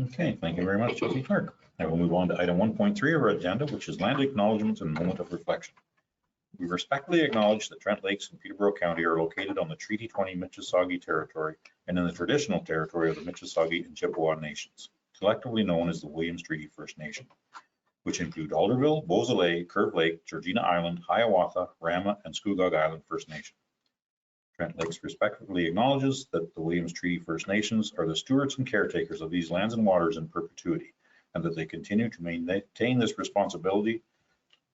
Okay, thank you very much, Trustee Clark. I will move on to item 1.3 of our agenda, which is land acknowledgements and moment of reflection. We respectfully acknowledge that Trent Lakes and Peterborough County are located on the Treaty 20 Mississauga territory and in the traditional territory of the Mississauga and Chippewa nations, collectively known as the Williams Treaty First Nation, which include Alderville, Beausoleil, Curve Lake, Georgina Island, Hiawatha, Rama, and Scugog Island First Nation. Trent Lakes respectfully acknowledges that the Williams Treaty First Nations are the stewards and caretakers of these lands and waters in perpetuity, and that they continue to maintain this responsibility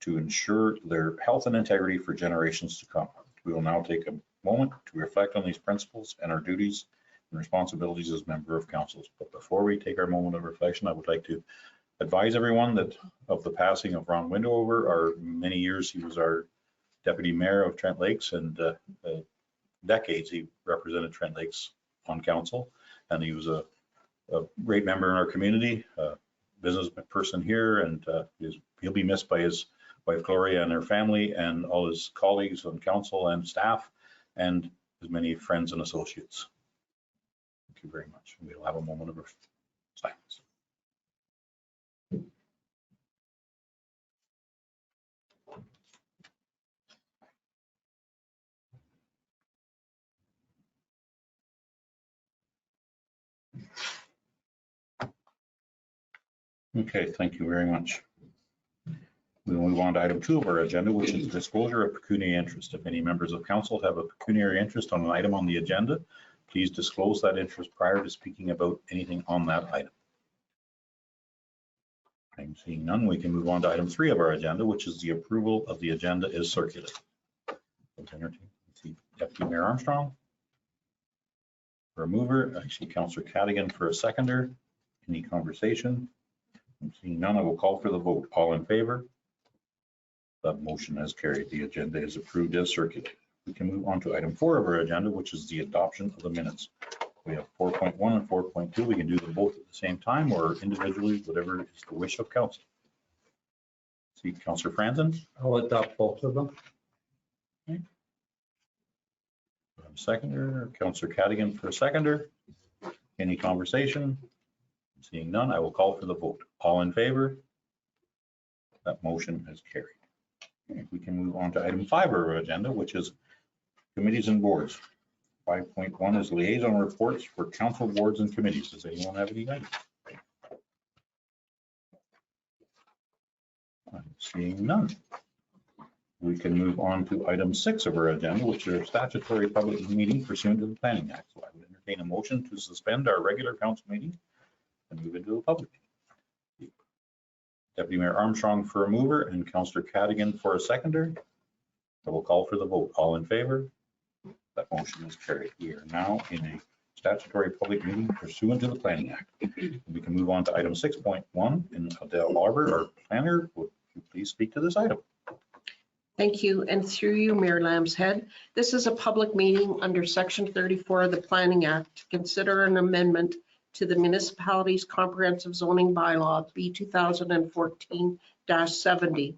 to ensure their health and integrity for generations to come. We will now take a moment to reflect on these principles and our duties and responsibilities as member of council. But before we take our moment of reflection, I would like to advise everyone that of the passing of Ron Windover. Our many years, he was our deputy mayor of Trent Lakes, and decades he represented Trent Lakes on council, and he was a great member in our community, a business person here, and he'll be missed by his wife Gloria and her family and all his colleagues on council and staff and his many friends and associates. Thank you very much. We'll have a moment of silence. Okay, thank you very much. We will move on to item 2 of our agenda, which is disclosure of pecuniary interest. If any members of council have a pecuniary interest on an item on the agenda, please disclose that interest prior to speaking about anything on that item. I'm seeing none. We can move on to item 3 of our agenda, which is the approval of the agenda is circulated. Deputy Mayor Armstrong for a mover. I see Councillor Cadigan for a seconder. Any conversation? I'm seeing none. I will call for the vote. All in favor? That motion has carried. The agenda is approved as circulated. We can move on to item 4 of our agenda, which is the adoption of the minutes. We have 4.1 and 4.2. We can do them both at the same time or individually, whatever is the wish of council. See Councillor Franzen. I'll adopt both of them. Okay. Seconder, Councillor Cadigan for a seconder. Any conversation? Seeing none, I will call for the vote. All in favor? That motion has carried. Okay, we can move on to item 5 of our agenda, which is committees and boards. 5.1 is liaison reports for council boards and committees. Does anyone have any items? I'm seeing none. We can move on to item 6 of our agenda, which is a statutory public meeting pursuant to the Planning Act. So I would entertain a motion to suspend our regular council meeting and move into a public meeting. Deputy Mayor Armstrong for a mover and Councillor Cadigan for a seconder. I will call for the vote. All in favor? That motion is carried. We are now in a statutory public meeting pursuant to the Planning Act. We can move on to item 6.1, and Adele Arbor, our planner, would you please speak to this item? Thank you. And through you, Mayor Lambshead, this is a public meeting under Section 34 of the Planning Act to consider an amendment to the Municipality's Comprehensive Zoning Bylaw B 2014-70.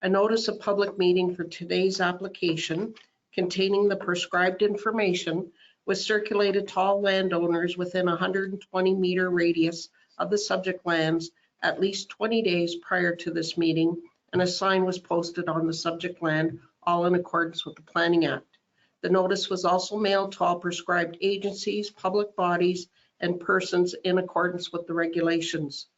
A notice of public meeting for today's application containing the prescribed information was circulated to all landowners within a 120-meter radius of the subject lands at least 20 days prior to this meeting, and a sign was posted on the subject land, all in accordance with the Planning Act. The notice was also mailed to all prescribed agencies, public bodies, and persons in accordance with the regulations.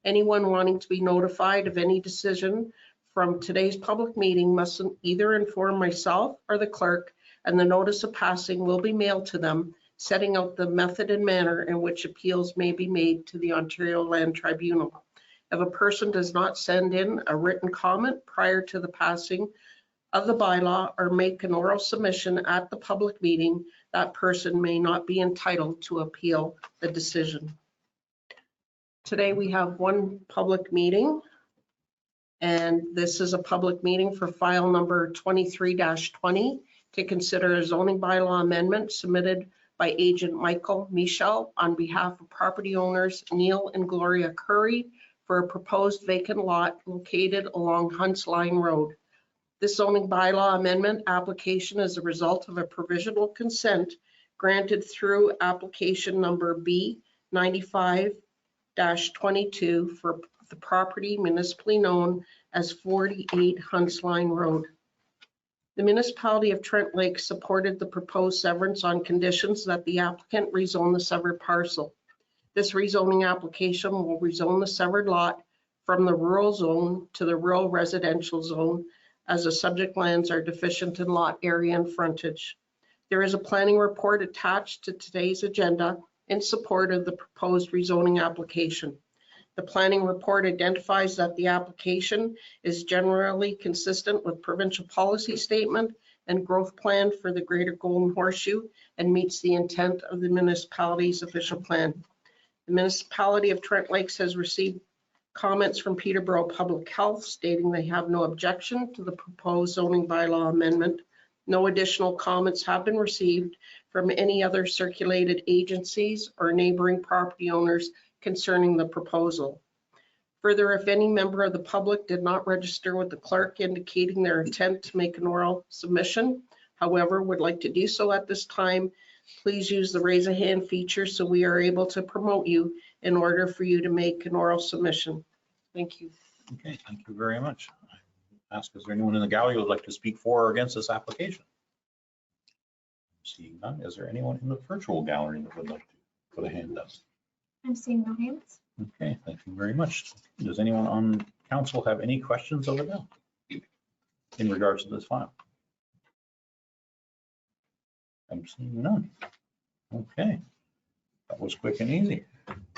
Anyone wanting to be notified of any decision from today's public meeting must either inform myself or the clerk, and the notice of passing will be mailed to them, setting out the method and manner in which appeals may be made to the Ontario Land Tribunal. If a person does not send in a written comment prior to the passing of the bylaw or make an oral submission at the public meeting, that person may not be entitled to appeal the decision. Today we have one public meeting, and this is a public meeting for file number 23-20 to consider a zoning bylaw amendment submitted by agent Michael Michel on behalf of property owners Neil and Gloria Curry for a proposed vacant lot located along Hunts Line Road. This zoning bylaw amendment application is a result of a provisional consent granted through application number B 2022 for the property municipally known as 48 Huntsline Road. The municipality of Trent Lake supported the proposed severance on conditions that the applicant rezone the severed parcel. This rezoning application will rezone the severed lot from the rural zone to the rural residential zone, as the subject lands are deficient in lot area and frontage. There is a planning report attached to today's agenda in support of the proposed rezoning application. The planning report identifies that the application is generally consistent with provincial policy statement and growth plan for the Greater Golden Horseshoe and meets the intent of the municipality's official plan. The municipality of Trent Lakes has received comments from Peterborough Public Health stating they have no objection to the proposed zoning bylaw amendment. No additional comments have been received from any other circulated agencies or neighboring property owners concerning the proposal. Further, if any member of the public did not register with the clerk indicating their intent to make an oral submission, however, would like to do so at this time, please use the raise a hand feature so we are able to promote you in order for you to make an oral submission. Thank you. Okay, thank you very much. I ask, is there anyone in the gallery who would like to speak for or against this application? Seeing none, is there anyone in the virtual gallery that would like to put a hand up? I'm seeing no hands. Okay, thank you very much. Does anyone on council have any questions of Adele in regards to this file? I'm seeing none. Okay, that was quick and easy.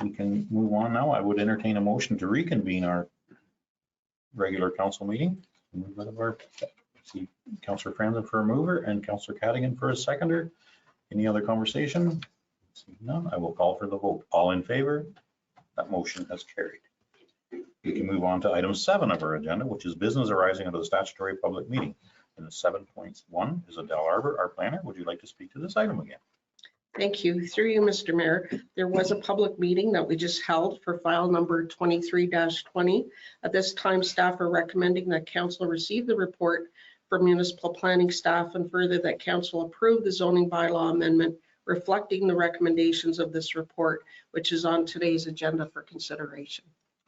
We can move on now. I would entertain a motion to reconvene our regular council meeting. Move out of our, see Councillor Franzen for a mover and Councillor Cadigan for a seconder. Any other conversation? Seeing none, I will call for the vote. All in favor? That motion has carried. We can move on to item 7 of our agenda, which is business arising out of the statutory public meeting. And the 7.1 is Adele Arbor, our planner. Would you like to speak to this item again? Thank you. Through you, Mr. Mayor, there was a public meeting that we just held for file number 23-20. At this time, staff are recommending that council receive the report from municipal planning staff and further that council approve the zoning bylaw amendment reflecting the recommendations of this report, which is on today's agenda for consideration.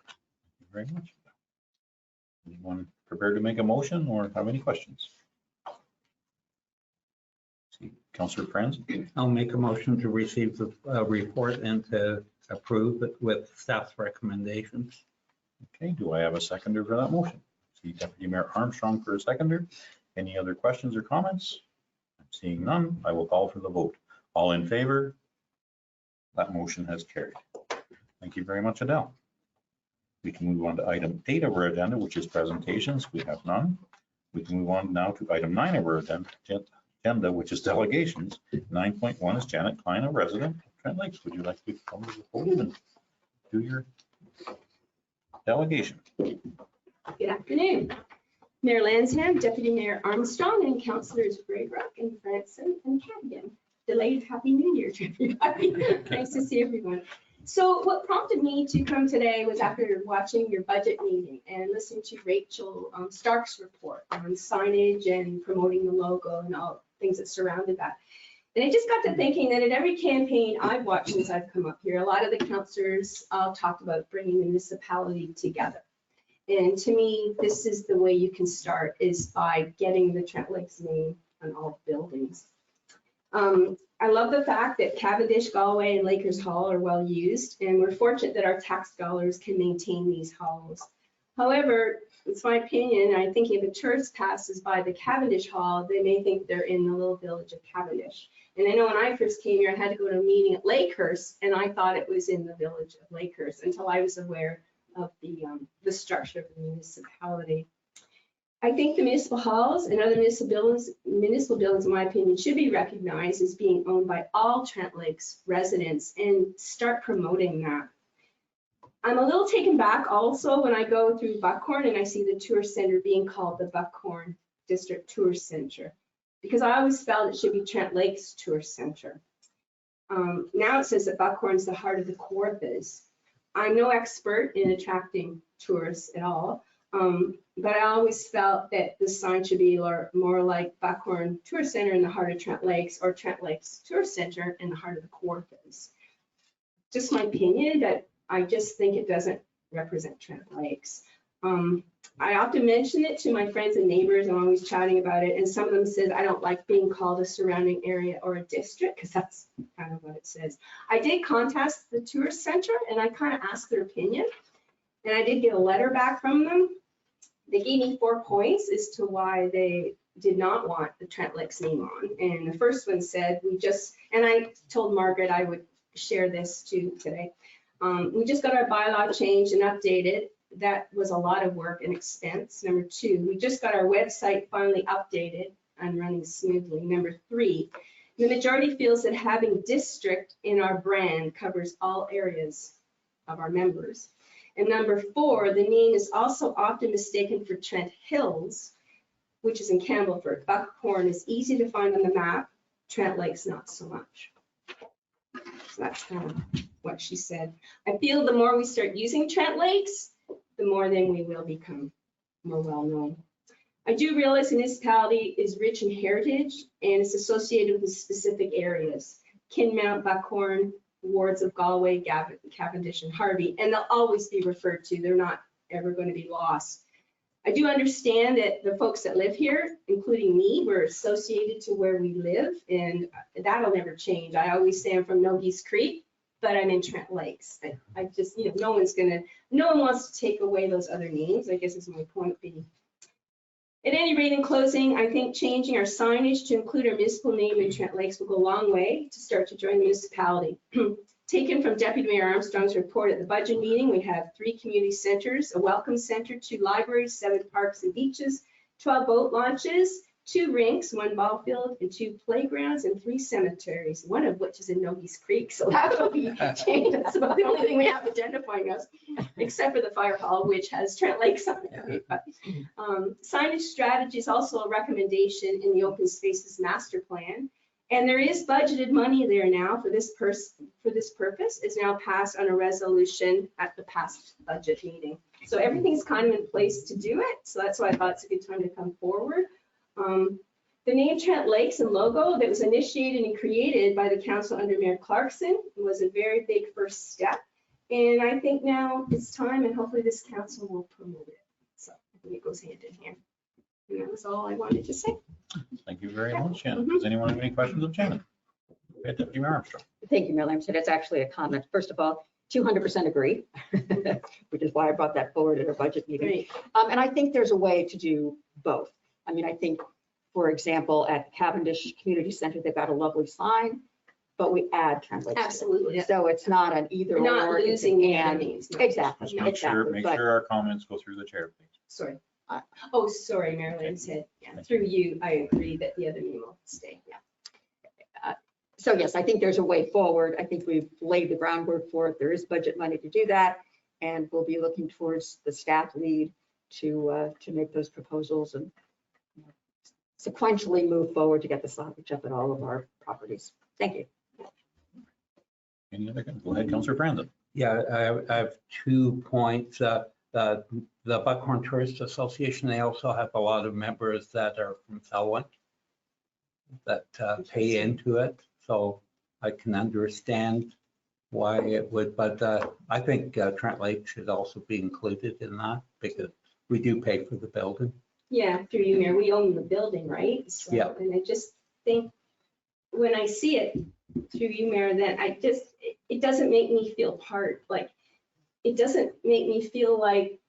Thank you very much. Anyone prepared to make a motion or have any questions? See, Councillor Franzen. I'll make a motion to receive the report and to approve it with staff's recommendations. Okay, do I have a seconder for that motion? See Deputy Mayor Armstrong for a seconder. Any other questions or comments? I'm seeing none. I will call for the vote. All in favor? That motion has carried. Thank you very much, Adele. We can move on to item 8 of our agenda, which is presentations. We have none. We can move on now to item 9 of our agenda, which is delegations. 9.1 is Janet Klein, a resident of Trent Lakes. Would you like to come to the podium and do your delegation? Good afternoon. Mayor Lansdowne, Deputy Mayor Armstrong, and Councillors Braybrook and Franson and Cadigan. Delayed Happy New Year to everybody. Nice to see everyone. So what prompted me to come today was after watching your budget meeting and listening to Rachel Stark's report on signage and promoting the logo and all things that surrounded that. And I just got to thinking that at every campaign I've watched since I've come up here, a lot of the councillors talked about bringing the municipality together. And to me, this is the way you can start, is by getting the Trent Lakes name on all buildings. I love the fact that Cavendish, Galway, and Lakers Hall are well used, and we're fortunate that our tax dollars can maintain these halls. However, it's my opinion, I think if a tourist passes by the Cavendish Hall, they may think they're in the little village of Cavendish. And I know when I first came here, I had to go to a meeting at Lakehurst, and I thought it was in the village of Lakehurst until I was aware of the structure of the municipality. I think the municipal halls and other municipal buildings, in my opinion, should be recognized as being owned by all Trent Lakes residents and start promoting that. I'm a little taken back also when I go through Buckhorn and I see the tourist center being called the Buckhorn District Tourist Center, because I always felt it should be Trent Lakes Tourist Center. Now it says that Buckhorn's the heart of the Kawarthas. I'm no expert in attracting tourists at all. But I always felt that the sign should be more like Buckhorn Tourist Center in the heart of Trent Lakes, or Trent Lakes Tourist Center in the heart of the Kawarthas. Just my opinion, but I just think it doesn't represent Trent Lakes. I often mention it to my friends and neighbors. I'm always chatting about it. And some of them says, I don't like being called a surrounding area or a district, because that's kind of what it says. I did contact the tourist center and I kind of asked their opinion. And I did get a letter back from them. They gave me 4 points as to why they did not want the Trent Lakes name on. And the first one said, and I told Margaret I would share this too today. We just got our bylaw changed and updated. That was a lot of work and expense. Number 2, we just got our website finally updated and running smoothly. Number 3, the majority feels that having district in our brand covers all areas of our members. And number 4, the name is also often mistaken for Trent Hills, which is in Campbellford. Buckhorn is easy to find on the map. Trent Lakes, not so much. So that's kind of what she said. I feel the more we start using Trent Lakes, the more then we will become more well-known. I do realize the municipality is rich in heritage and it's associated with specific areas. Kinmount, Buckhorn, wards of Galway, Cavendish, and Harvey, and they'll always be referred to. They're not ever going to be lost. I do understand that the folks that live here, including me, we're associated to where we live, and that'll never change. I always say I'm from Nogies Creek, but I'm in Trent Lakes. I just, no one wants to take away those other names, I guess is my point being. At any rate, in closing, I think changing our signage to include our municipal name in Trent Lakes will go a long way to start to join the municipality. Taken from Deputy Mayor Armstrong's report at the budget meeting, we have 3 community centers, a welcome center, 2 libraries, 7 parks and beaches, 12 boat launches, 2 rinks, 1 ball field, and 2 playgrounds, and 3 cemeteries, one of which is in Nogies Creek. So that will be changed. That's about the only thing we have identifying us, except for the fire hall, which has Trent Lakes on it. But, signage strategy is also a recommendation in the open spaces master plan. And there is budgeted money there now for this purpose. It's now passed on a resolution at the past budget meeting. So everything's kind of in place to do it. So that's why I thought it's a good time to come forward. The name Trent Lakes and logo that was initiated and created by the council under Mayor Clarkson was a very big first step. And I think now it's time, and hopefully this council will promote it. So I think it goes hand in hand. And that was all I wanted to say. Thank you very much, Shannon. Does anyone have any questions of Shannon? Okay, Deputy Mayor Armstrong. Thank you, Mayor Lamson. It's actually a comment. First of all, 200% agree, which is why I brought that forward at our budget meeting. Great. And I think there's a way to do both. I mean, I think, for example, at Cavendish Community Center, they've got a lovely sign, but we add Trent Lakes. Absolutely. So it's not an either We're not or. losing the other and names. No. Exactly. Just make Exactly. But sure our comments go through the chair, please. Sorry. Oh, sorry, Marilyn said, yeah, through you, I agree that the other name will stay. Yeah. So yes, I think there's a way forward. I think we've laid the groundwork for it. There is budget money to do that. And we'll be looking towards the staff lead to make those proposals and sequentially move forward to get the signage up at all of our properties. Thank you. Any other? Go ahead, Councillor Brandon. Yeah, I have 2 points. The Buckhorn Tourist Association, they also have a lot of members that are from Selwyn that pay into it. So I can understand why it would, but I think Trent Lake should also be included in that because we do pay for the building. Yeah, through you, Mayor, we own the building, right? So, Yeah. And I just think when I see it through you, Mayor, that it doesn't make me feel part, like, it doesn't make me feel like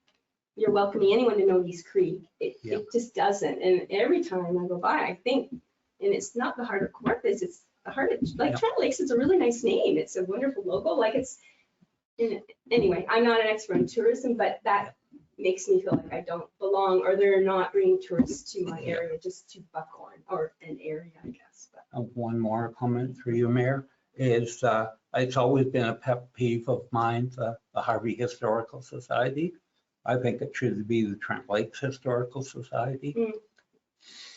you're welcoming anyone to Nogies Creek. It just doesn't. And every time I go by, I think, and it's not the heart of Corpus, it's the heart of, like, Trent Lakes is a really nice name. It's a wonderful logo. Like anyway, I'm not an expert in tourism, but that makes me feel like I don't belong, or they're not bringing tourists to my area, just to Buckhorn or an area, I guess. But. One more comment for you, Mayor, is it's always been a pet peeve of mine, the Harvey Historical Society. I think it should be the Trent Lakes Historical Society.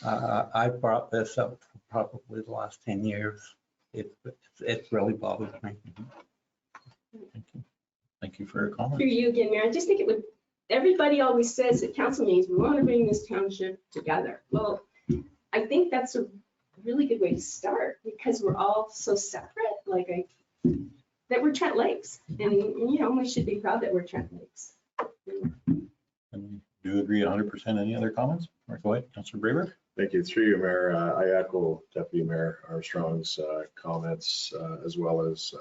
I brought this up for probably the last 10 years. It really bothers me. Thank you. Thank you for your comment. Through you again, Mayor, I just think it would, everybody always says at council meetings, we want to bring this township together. Well, I think that's a really good way to start because we're all so separate. Like that we're Trent Lakes. And, you know, we should be proud that we're Trent Lakes. And we do agree 100%. Any other comments? Go ahead, Councillor Braber. Thank you. Through you, Mayor. I echo Deputy Mayor Armstrong's comments as well as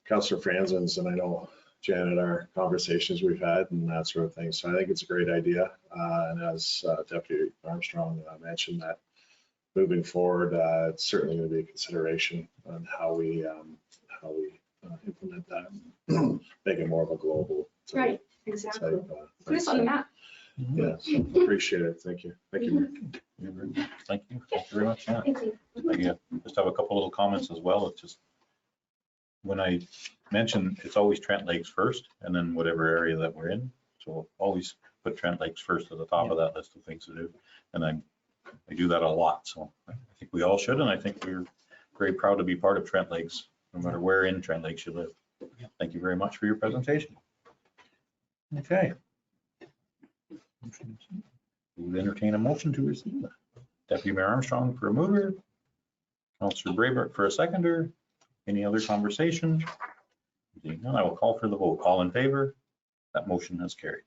Councillor Franzen's, and I know Janet, our conversations we've had and that sort of thing. So I think it's a great idea. And as Deputy Armstrong mentioned, that moving forward, it's certainly going to be a consideration on how we implement that, make it more of a global type, Right, exactly. type, Put us on the map. Yes, appreciate it. Thank you. Thank you, Mayor. Thank you. Thank you very much. Yeah. Thank you. I just have a couple little comments as well. It's just, when I mention, it's always Trent Lakes first and then whatever area that we're in. So always put Trent Lakes first at the top of that list of things to do. And I do that a lot. So I think we all should. And I think we're very proud to be part of Trent Lakes, no matter where in Trent Lakes you live. Thank you very much for your presentation. Okay. We would entertain a motion to receive. Deputy Mayor Armstrong for a mover. Councillor Braber for a seconder. Any other conversation? Seeing none, I will call for the vote. All in favor? That motion has carried.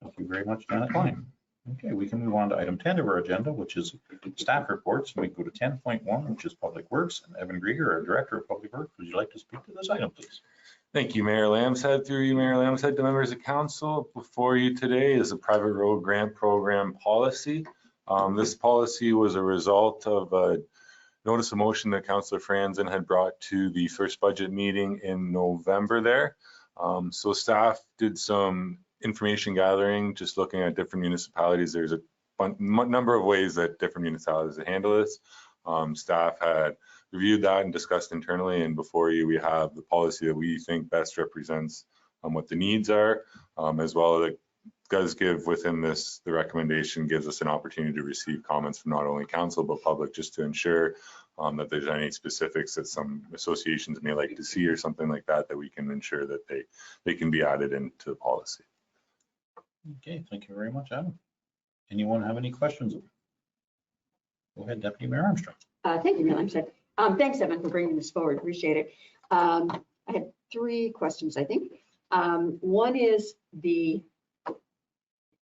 Thank you very much, Janet Klein. Okay, we can move on to item 10 of our agenda, which is staff reports. And we go to 10.1, which is Public Works. And Evan Grieger, our Director of Public Works, would you like to speak to this item, please? Thank you, Mayor Lambshead. Through you, Mayor Lambshead, to members of council. Before you today is a private road grant program policy. This policy was a result of a notice of motion that Councillor Franzen had brought to the first budget meeting in November there. So staff did some information gathering, just looking at different municipalities. There's a number of ways that different municipalities handle this. Staff had reviewed that and discussed internally, and before you we have the policy that we think best represents what the needs are, as well as it does give within this, the recommendation gives us an opportunity to receive comments from not only council but public, just to ensure that there's any specifics that some associations may like to see or something like that, that we can ensure that they can be added into the policy. Okay, thank you very much, Adam. Anyone have any questions? Go ahead, Deputy Mayor Armstrong. Thank you, Mayor Lambshead. Thanks, Evan, for bringing this forward. Appreciate it. I had 3 questions, I think. One is the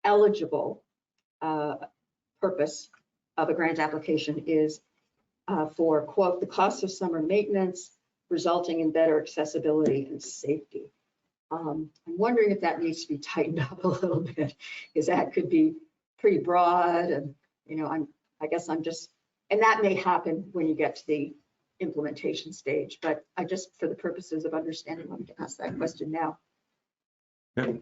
eligible purpose of a grant application is for, quote, the cost of summer maintenance resulting in better accessibility and safety. I'm wondering if that needs to be tightened up a little bit, because that could be pretty broad. And, you know, I guess I'm just, and that may happen when you get to the implementation stage, but I just, for the purposes of understanding, wanted to ask that question now. Yeah,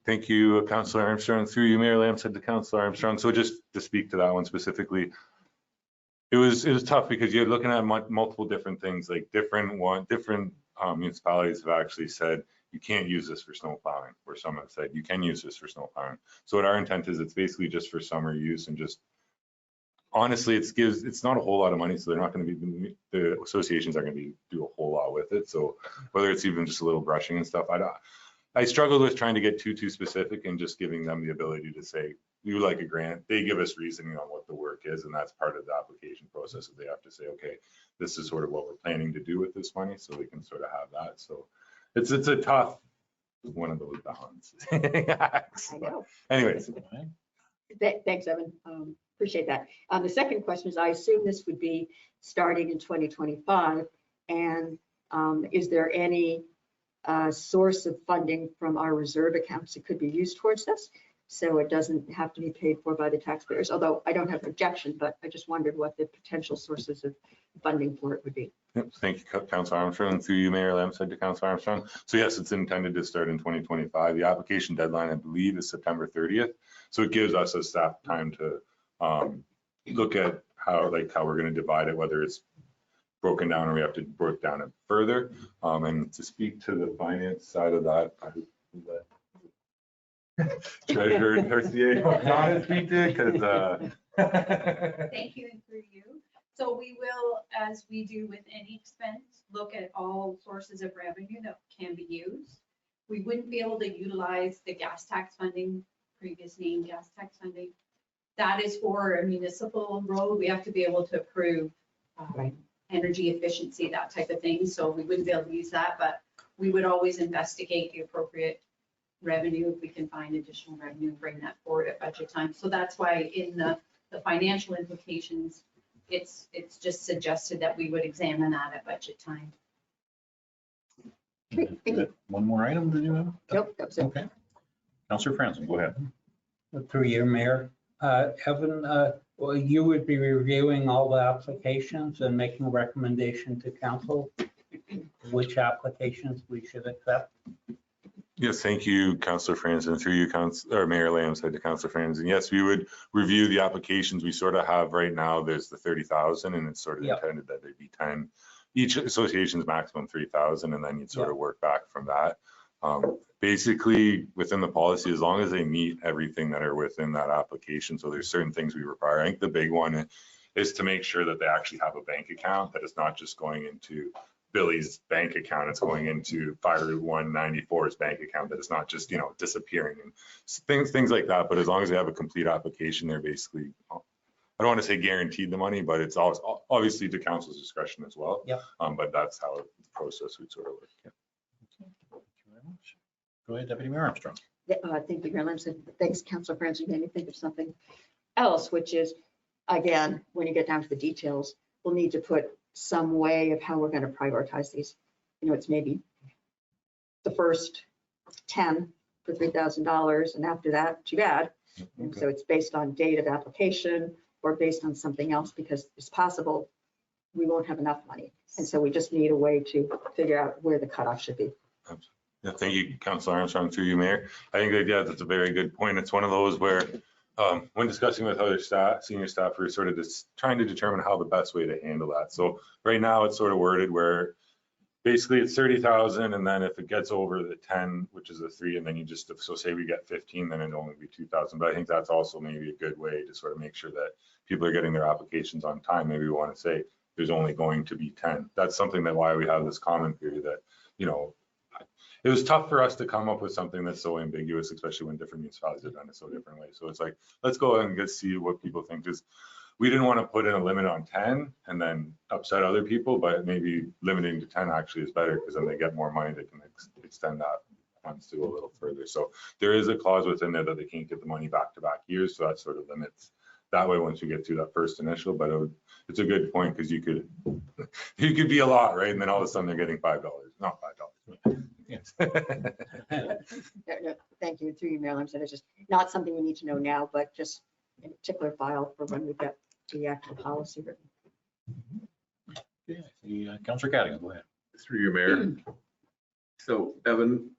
thank you, Councillor Armstrong. Through you, Mayor Lambshead, to Councillor Armstrong. So just to speak to that one specifically, it was tough because you're looking at multiple different things, like different municipalities have actually said you can't use this for snow plowing, where some have said you can use this for snow plowing. So what our intent is, it's basically just for summer use, and just honestly, it's not a whole lot of money, so they're not going to be, the associations are going to do a whole lot with it. So whether it's even just a little brushing and stuff, I struggled with trying to get too specific and just giving them the ability to say, we would like a grant. They give us reasoning on what the work is, and that's part of the application process. That they have to say, okay, this is sort of what we're planning to do with this money, so we can sort of have that. So it's a tough one of those balances. I know. Anyways. Thanks, Evan. Appreciate that. The second question is, I assume this would be starting in 2025, and is there any source of funding from our reserve accounts that could be used towards this, so it doesn't have to be paid for by the taxpayers? Although I don't have an objection, but I just wondered what the potential sources of funding for it would be. Yep, thank you, Councillor Armstrong. And through you, Mayor Lambshead, to Councillor Armstrong. So yes, it's intended to start in 2025. The application deadline, I believe, is September 30th. So it gives us as staff time to look at how we're going to divide it, whether it's broken down or we have to break down it further. And to speak to the finance side of that, I would let Treasurer Garcia not speak to it, because Thank you, and through you. So we will, as we do with any expense, look at all sources of revenue that can be used. We wouldn't be able to utilize the gas tax funding, previous name gas tax funding. That is for a municipal road. We have to be able to approve Right. energy efficiency, that type of thing. So we wouldn't be able to use that, but we would always investigate the appropriate revenue if we can find additional revenue and bring that forward at budget time. So that's why in the financial implications, it's just suggested that we would examine that at budget time. Great, thank you. One more item, did you have? Nope, that was it. Okay. Councillor Franzen, go ahead. Through you, Mayor. Evan, well, you would be reviewing all the applications and making a recommendation to council which applications we should accept. Yes, thank you, Councillor Franzen. Through you, or Mayor Lamb said to Councillor Franzen. Yes, we would review the applications we sort of have right now. There's the 30,000 and it's sort of Yep. intended that there'd be 10. Each association's maximum 3,000 and then you'd sort of work back from that. Basically, within the policy, as long as they meet everything that are within that application. So there's certain ththings we require. I think the big one is to make sure that they actually have a bank account, that it's not just going into Billy's bank account, it's going into Fire Route 194's bank account, that it's not just, you know, disappearing and things like that. But as long as they have a complete application, they're basically, I don't want to say guaranteed the money, but it's always obviously to council's discretion as well. Yep. But that's how the process would sort of work. Yeah. Thank you very much. Go ahead, Deputy Mayor Armstrong. Thank you, Mayor Lamson. Thanks, Councilor Francis. You made me think of something else, which is, again, when you get down to the details, we'll need to put some way of how we're going to prioritize these. You know, it's maybe the first 10 for $3,000, and after that, too bad. And so it's based on date of application or based on something else, because it's possible we won't have enough money. And so we just need a way to figure out where the cutoff should be. Yeah, thank you, Councilor Armstrong, through you, Mayor. I think that, yeah, that's a very good point. It's one of those where when discussing with other staff, senior staff, we're sort of just trying to determine how the best way to handle that. So right now it's sort of worded where basically it's 30,000, and then if it gets over the 10, which is a 3, and then you just, so say we get 15, then it'd only be 2,000. But I think that's also maybe a good way to sort of make sure that people are getting their applications on time. Maybe we want to say there's only going to be 10. That's something that why we have this comment period that, you know, it was tough for us to come up with something that's so ambiguous, especially when different municipalities have done it so different ways. So it's like, let's go and get see what people think. Because we didn't want to put in a limit on 10 and then upset other people, but maybe limiting to 10 actually is better, because then they get more money. They can extend that funds to go a little further. So there is a clause within there that they can't get the money back-to-back years. So that sort of limits that way once we get through that first initial. But it's a good point, because you could be a lot, right? And then all of a sudden they're getting $5, not $5. Yes. No, thank you. Through you, Mayor Lamson. It's just not something we need to know now, but just in a particular file for when we get the actual policy written. Yeah, Councillor Cadigan, go ahead. Through your Mayor. So Evan,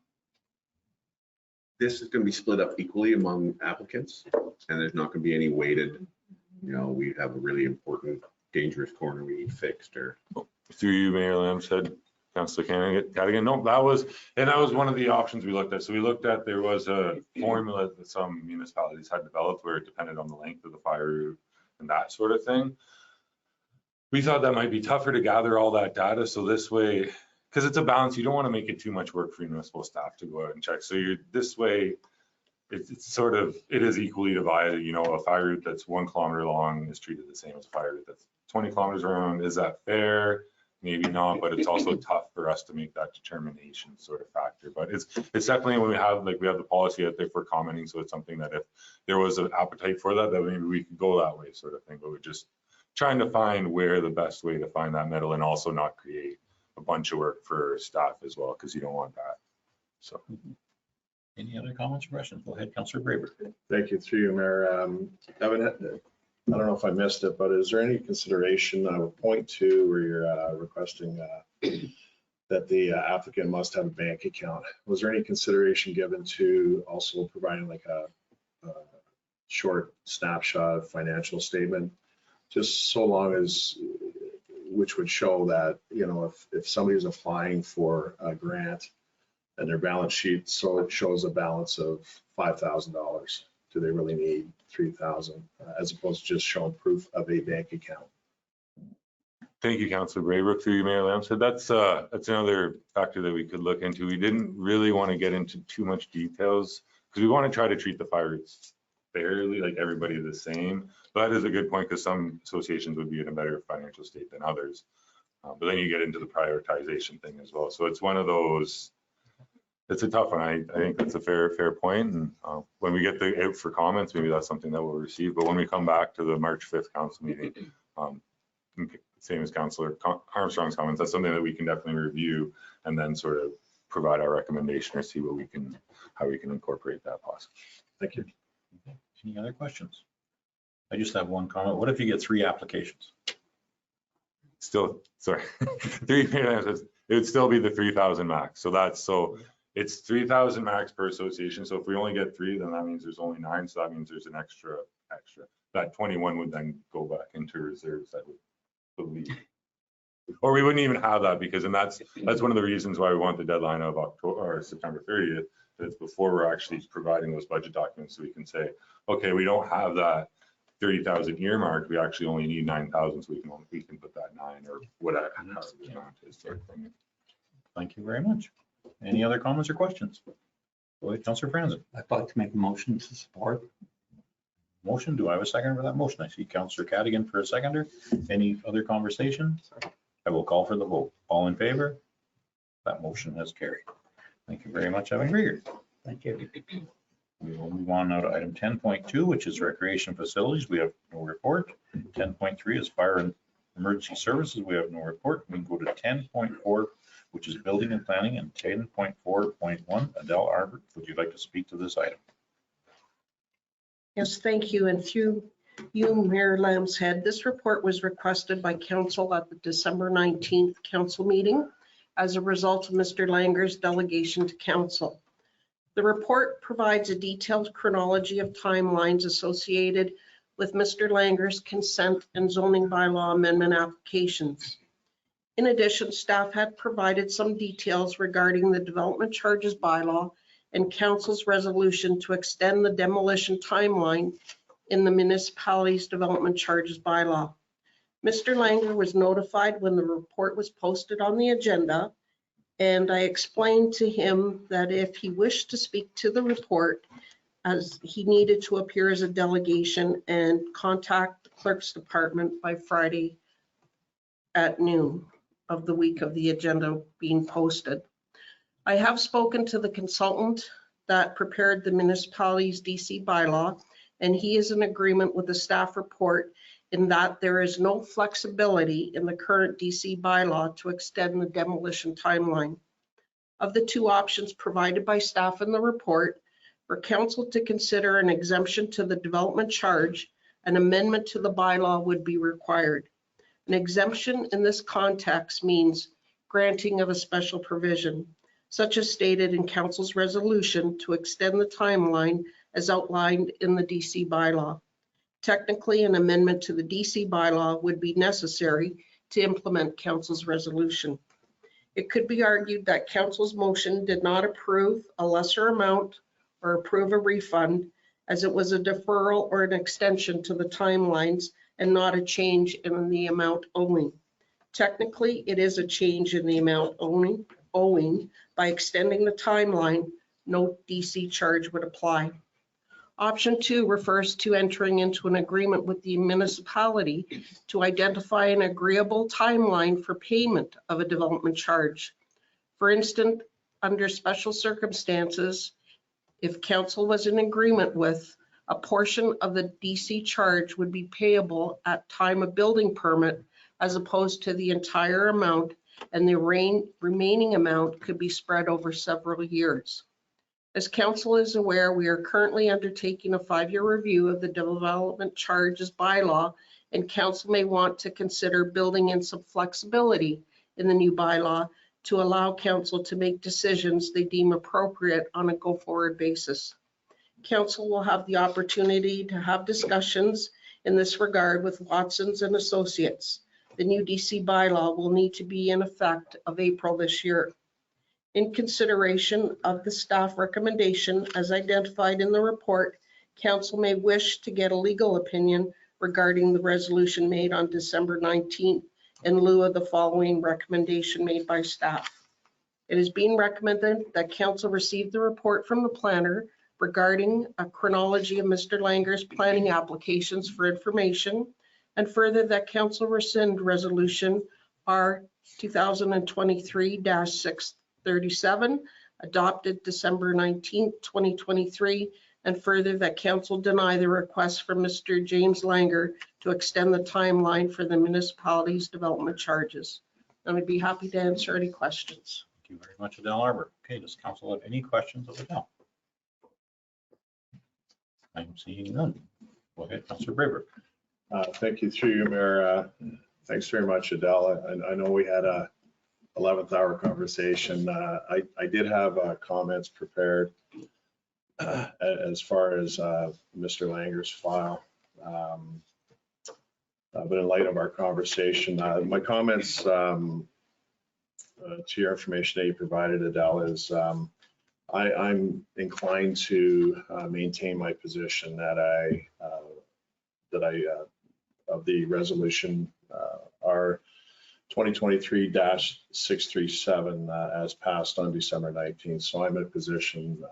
this is going to be split up equally among applicants, and there's not going to be any weighted, you know, we have a really important dangerous corner we need fixed, or. Through you, Mayor Lamb said, Councillor Cadigan. No, that was one of the options we looked at. So we looked at, there was a formula that some municipalities had developed where it depended on the length of the fire route and that sort of thing. We thought that might be tougher to gather all that data. So this way, because it's a balance, you don't want to make it too much work for your municipal staff to go out and check. So you're this way, it's sort of, it is equally divided. You know, a fire route that's 1 kilometer long is treated the same as a fire route that's 20 kilometers around. Is that fair? Maybe not, but it's also tough for us to make that determination sort of factor. But it's definitely when we have the policy out there for commenting. So it's something that if there was an appetite for that, maybe we could go that way sort of thing. But we're just trying to find where the best way to find that middle, and also not create a bunch of work for staff as well, because you don't want that. So. Any other comments or questions? Go ahead, Councillor Graber. Thank you. Through you, Mayor. Evan, I don't know if I missed it, but is there any consideration of point 2 where you're requesting that the applicant must have a bank account? Was there any consideration given to also providing like a short snapshot financial statement, just so long as, which would show that, you know, if somebody is applying for a grant and their balance sheet, so it shows a balance of $5,000. Do they really need 3,000 as opposed to just showing proof of a bank account? Thank you, Councillor Braybrook. Through you, Mayor Lamb. So that's another factor that we could look into. We didn't really want to get into too much details, because we want to try to treat the fire routes fairly, like everybody the same. But that is a good point, because some associations would be in a better financial state than others. But then you get into the prioritization thing as well. So it's one of those, it's a tough one. I think that's a fair point. And when we get out for comments, maybe that's something that we'll receive. But when we come back to the March 5th council meeting, same as Councillor Armstrong's comments, that's something that we can definitely review and then sort of provide our recommendation or see what we can, how we can incorporate that possibly. Thank you. Any other questions? I just have one comment. What if you get 3 applications? Still, sorry, 3 it would still be the 3,000 max. So it's 3,000 max per association. So if we only get 3, then that means there's only 9. So that means there's an extra. That 21 would then go back into reserves, I would believe. Or we wouldn't even have that, because, and that's one of the reasons why we want the deadline of October or September 30th. That's before we're actually providing those budget documents, so we can say, okay, we don't have that 30,000 earmarked, we actually only need 9,000, so we can put that 9 or whatever the amount is. Thank you very much. Any other comments or questions? Go ahead, Councillor Franzen. I'd like to make a motion to support. Motion, do I have a second for that motion? I see Councillor Cadigan for a seconder. Any other conversation? I will call for the vote. All in favor? That motion has carried. Thank you very much, Evan Grieger. Thank you. We will move on now to item 10.2, which is recreation facilities. We have no report. 10.3 is fire and emergency services. We have no report. We can go to 10.4, which is building and planning, and 10.4.1. Adele Arbert, would you like to speak to this item? Yes, thank you. And through you, Mayor Lambshead, this report was requested by council at the December 19th council meeting as a result of Mr. Langer's delegation to council. The report provides a detailed chronology of timelines associated with Mr. Langer's consent and zoning bylaw amendment applications. In addition, staff had provided some details regarding the development charges bylaw and council's resolution to extend the demolition timeline in the municipality's development charges bylaw. Mr. Langer was notified when the report was posted on the agenda, and I explained to him that if he wished to speak to the report, as he needed to appear as a delegation and contact the clerk's department by Friday at noon of the week of the agenda being posted. I have spoken to the consultant that prepared the municipality's DC bylaw, and he is in agreement with the staff report in that there is no flexibility in the current DC bylaw to extend the demolition timeline. Of the 2 options provided by staff in the report, for council to consider an exemption to the development charge, an amendment to the bylaw would be required. An exemption in this context means granting of a special provision, such as stated in council's resolution to extend the timeline as outlined in the DC bylaw. Technically, an amendment to the DC bylaw would be necessary to implement council's resolution. It could be argued that council's motion did not approve a lesser amount or approve a refund, as it was a deferral or an extension to the timelines and not a change in the amount owing. Technically, it is a change in the amount owing. By extending the timeline, no DC charge would apply. Option 2 refers to entering into an agreement with the municipality to identify an agreeable timeline for payment of a development charge. For instance, under special circumstances, if council was in agreement with, a portion of the DC charge would be payable at time of building permit as opposed to the entire amount, and the remaining amount could be spread over several years. As council is aware, we are currently undertaking a 5-year review of the development charges bylaw, and council may want to consider building in some flexibility in the new bylaw to allow council to make decisions they deem appropriate on a go-forward basis. Council will have the opportunity to have discussions in this regard with Watson's and Associates. The new DC bylaw will need to be in effect of April this year. In consideration of the staff recommendation as identified in the report, council may wish to get a legal opinion regarding the resolution made on December 19th in lieu of the following recommendation made by staff. It is being recommended that council receive the report from the planner regarding a chronology of Mr. Langer's planning applications for information, and further that council rescind resolution R 2023-637, adopted December 19th, 2023, and further that council deny the request from Mr. James Langer to extend the timeline for the municipality's development charges. I would be happy to answer any questions. Thank you very much, Adele Arbor. Okay, does council have any questions of Adele? I'm seeing none. Go ahead, Councillor Braber. Thank you through you, Mayor. Thanks very much, Adele. I know we had a 11th hour conversation. I did have comments prepared as far as Mr. Langer's file. But in light of our conversation, my comments to your information that you provided, Adele, is I'm inclined to maintain my position that of the resolution R 2023-637 as passed on December 19th. So I'm in a position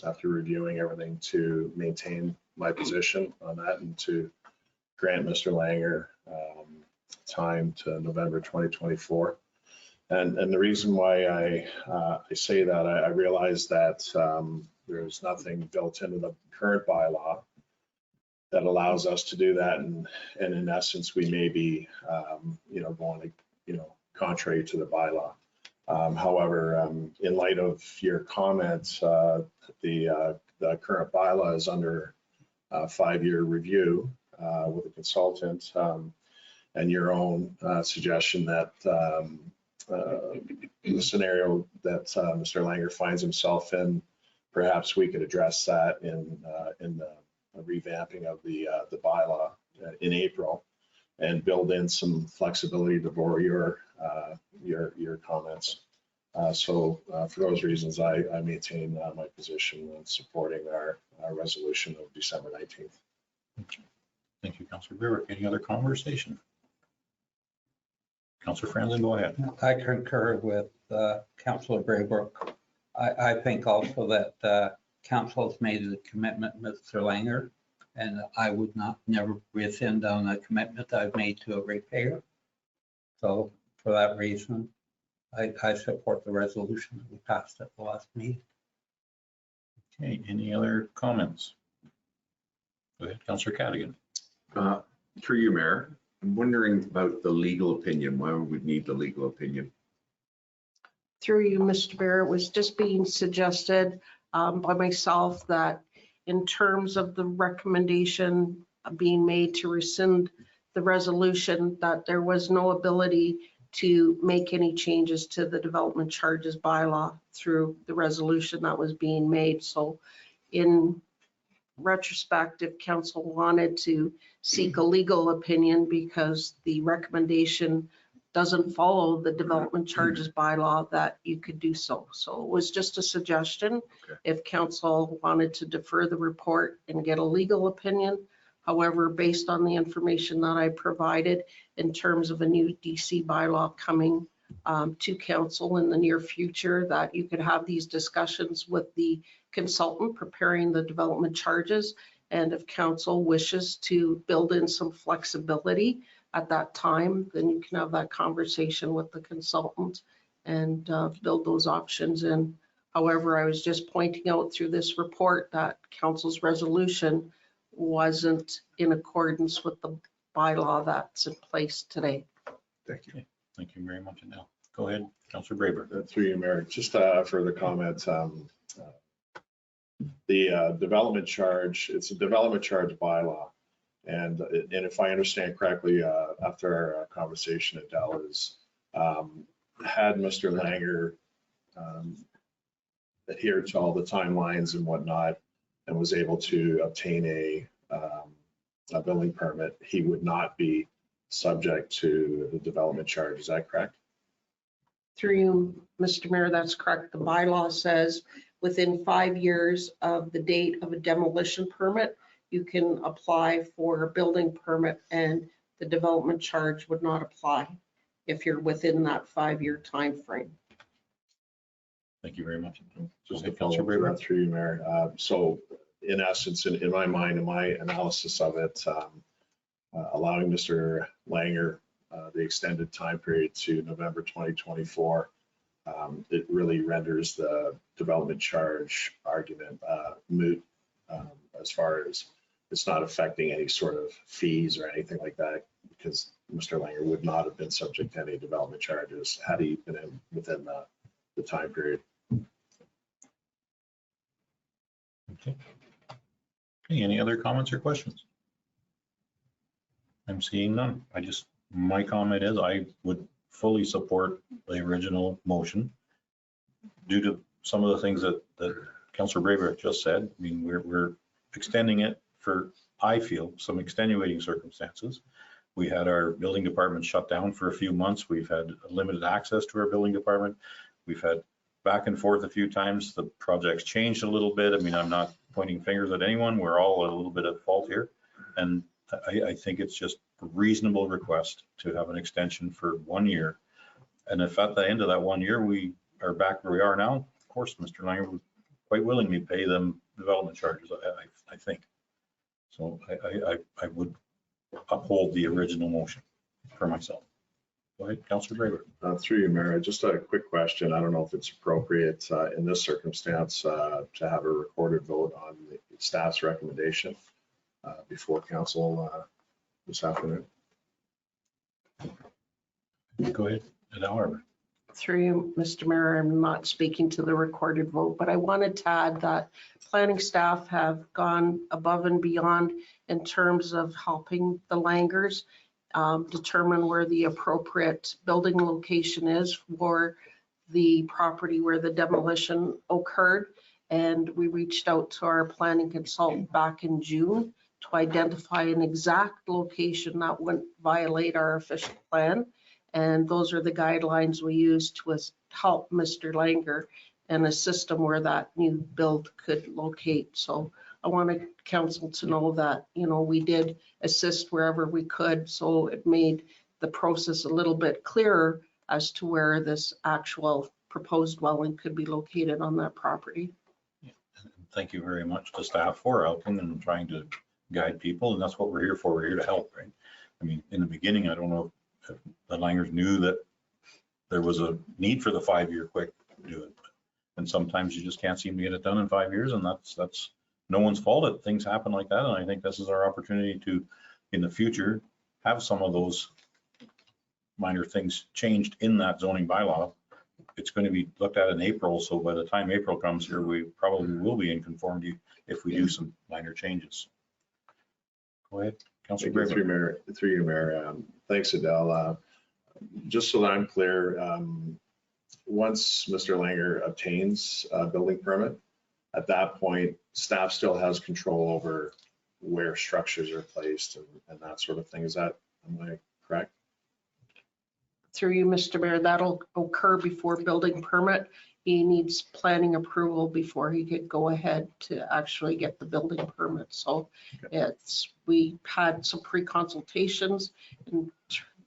after reviewing everything to maintain my position on that and to grant Mr. Langer time to November 2024. And the reason why I say that, I realize that there's nothing built into the current bylaw that allows us to do that. And in essence, we may be, going, contrary to the bylaw. However, in light of your comments, the current bylaw is under 5-year review with a consultant, and your own suggestion that the scenario that Mr. Langer finds himself in, perhaps we could address that in the revamping of the bylaw in April and build in some flexibility to borrow your comments. So for those reasons, I maintain my position in supporting our resolution of December 19th. Thank you, Councillor Braber. Any other conversation? Councillor Franzen, go ahead. I concur with Councillor Braybrook. I think also that council has made a commitment, Mr. Langer, and I would never rescind on a commitment I've made to a ratepayer. So for that reason, I support the resolution that we passed at the last meeting. Okay, any other comments? Go ahead, Councillor Cadigan. Through you, Mayor, I'm wondering about the legal opinion. Why would we need the legal opinion? Through you, Mr. Mayor, it was just being suggested by myself that in terms of the recommendation being made to rescind the resolution, that there was no ability to make any changes to the development charges bylaw through the resolution that was being made. So in retrospect, if council wanted to seek a legal opinion because the recommendation doesn't follow the development charges bylaw, that you could do so. So it was just a suggestion. Okay. If council wanted to defer the report and get a legal opinion. However, based on the information that I provided in terms of a new DC bylaw coming to council in the near future, that you could have these discussions with the consultant preparing the development charges. And if council wishes to build in some flexibility at that time, then you can have that conversation with the consultant and build those options in. However, I was just pointing out through this report that council's resolution wasn't in accordance with the bylaw that's in place today. Thank you. Thank you very much, Adele. Go ahead, Councillor Braber. Through you, Mayor, just for the comment, the development charge, it's a development charge bylaw. And if I understand correctly, after our conversation, Adele, is had Mr. Langer adhered to all the timelines and whatnot, and was able to obtain a building permit, he would not be subject to the development charge. Is that correct? Through you, Mr. Mayor, that's correct. The bylaw says within 5 years of the date of a demolition permit, you can apply for a building permit and the development charge would not apply if you're within that 5-year time frame. Thank you very much. Just to follow up through you, Mayor. So in essence, in my mind, in my analysis of it, allowing Mr. Langer the extended time period to November 2024, it really renders the development charge argument moot, as far as it's not affecting any sort of fees or anything like that, because Mr. Langer would not have been subject to any development charges had he been within the time period. Okay. Okay, any other comments or questions? I'm seeing none. My comment is I would fully support the original motion due to some of the things that Councillor Braber just said. I mean, we're extending it for, I feel, some extenuating circumstances. We had our building department shut down for a few months. We've had limited access to our building department. We've had back and forth a few times. The project's changed a little bit. I mean, I'm not pointing fingers at anyone. We're all a little bit at fault here. And I think it's just a reasonable request to have an extension for 1 year. And if at the end of that 1 year, we are back where we are now, of course, Mr. Langer would quite willingly pay them development charges, I think. So I would uphold the original motion for myself. Go ahead, Councillor Braber. Through you, Mayor, just a quick question. I don't know if it's appropriate in this circumstance to have a recorded vote on the staff's recommendation before council this afternoon. Go ahead, however. Through you, Mr. Mayor, I'm not speaking to the recorded vote, but I wanted to add that planning staff have gone above and beyond in terms of helping the Langers determine where the appropriate building location is for the property where the demolition occurred. And we reached out to our planning consultant back in June to identify an exact location that wouldn't violate our official plan. And those are the guidelines we use to help Mr. Langer and assist him where that new build could locate. So I wanted council to know that, you know, we did assist wherever we could. So it made the process a little bit clearer as to where this actual proposed dwelling could be located on that property. Thank you very much to staff for helping and trying to guide people. And that's what we're here for. We're here to help, right? I mean, in the beginning, I don't know if the Langers knew that there was a need for the 5-year quick do it. And sometimes you just can't seem to get it done in 5 years, and that's no one's fault that things happen like that. And I think this is our opportunity to, in the future, have some of those minor things changed in that zoning bylaw. It's going to be looked at in April, so by the time April comes here, we probably will be in conformity if we do some minor changes. Go ahead, Councilor Braber. Through you, Mayor. Thanks, Adele. Just so that I'm clear, once Mr. Langer obtains a building permit, at that point, staff still has control over where structures are placed and that sort of thing. Am I correct? Through you, Mr. Mayor, that'll occur before building permit. He needs planning approval before he could go ahead to actually get the building permit. So we had some pre-consultations in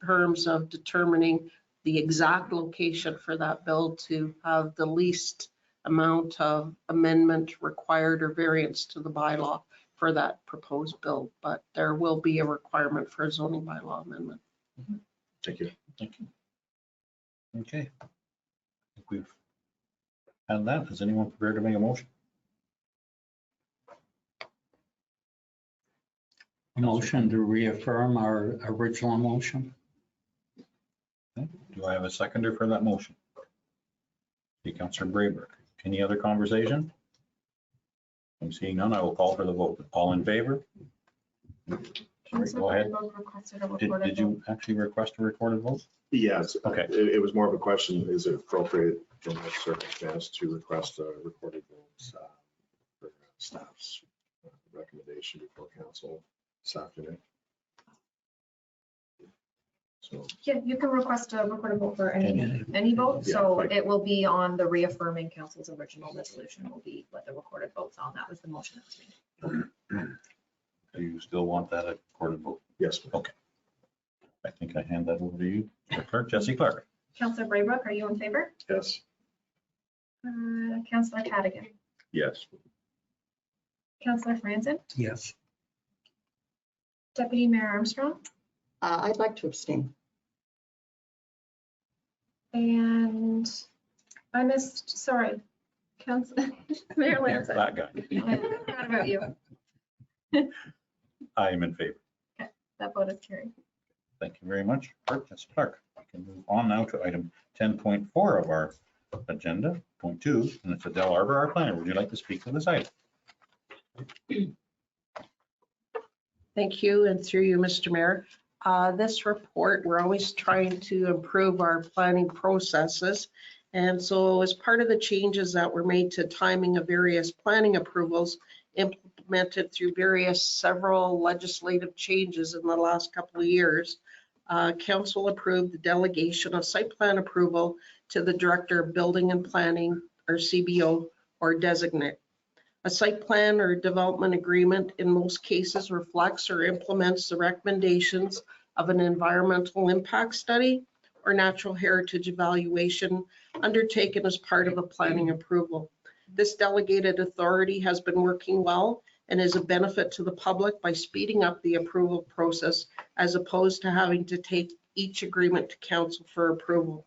terms of determining the exact location for that build to have the least amount of amendment required or variance to the bylaw for that proposed build. But there will be a requirement for a zoning bylaw amendment. Thank you. Thank you. Okay. I think we've had that. Is anyone prepared to make a motion? Motion to reaffirm our original motion. Okay. Do I have a seconder for that motion? Okay, Councillor Braber. Any other conversation? I'm seeing none. I will call for the vote. All in favor? Go ahead. Did you actually request a recorded vote? Yes. Okay. It was more of a question, is it appropriate in this circumstance to request a recorded vote for staff's recommendation before council this afternoon? So, Yeah, you can request a recorded vote for any vote, Yeah, so like- it will be on the reaffirming council's original resolution will be what the recorded vote's on. That was the motion that was made. Do you still want that recorded vote? yes. Okay. I think I hand that over to you, Clerk Jesse Clark. Councillor Braybrook, are you in favor? Yes. Councillor Cadigan, Yes. Councillor Franzen, Yes. Deputy Mayor Armstrong, I'd like to abstain. And I missed, sorry, Council, Mayor Lanza. That guy. I forgot about you. I am in favor. That vote is carried. Thank you very much, Ms. Clark. We can move on now to item 10.4 of our agenda, point 2, and it's Adele Arbor, our planner. Would you like to speak to this item? Thank you, and through you, Mr. Mayor. This report, we're always trying to improve our planning processes. And so as part of the changes that were made to timing of various planning approvals implemented through several legislative changes in the last couple of years, Council approved the delegation of site plan approval to the Director of Building and Planning, or CBO, or designate. A site plan or development agreement in most cases reflects or implements the recommendations of an environmental impact study or natural heritage evaluation undertaken as part of a planning approval. This delegated authority has been working well and is a benefit to the public by speeding up the approval process as opposed to having to take each agreement to council for approval.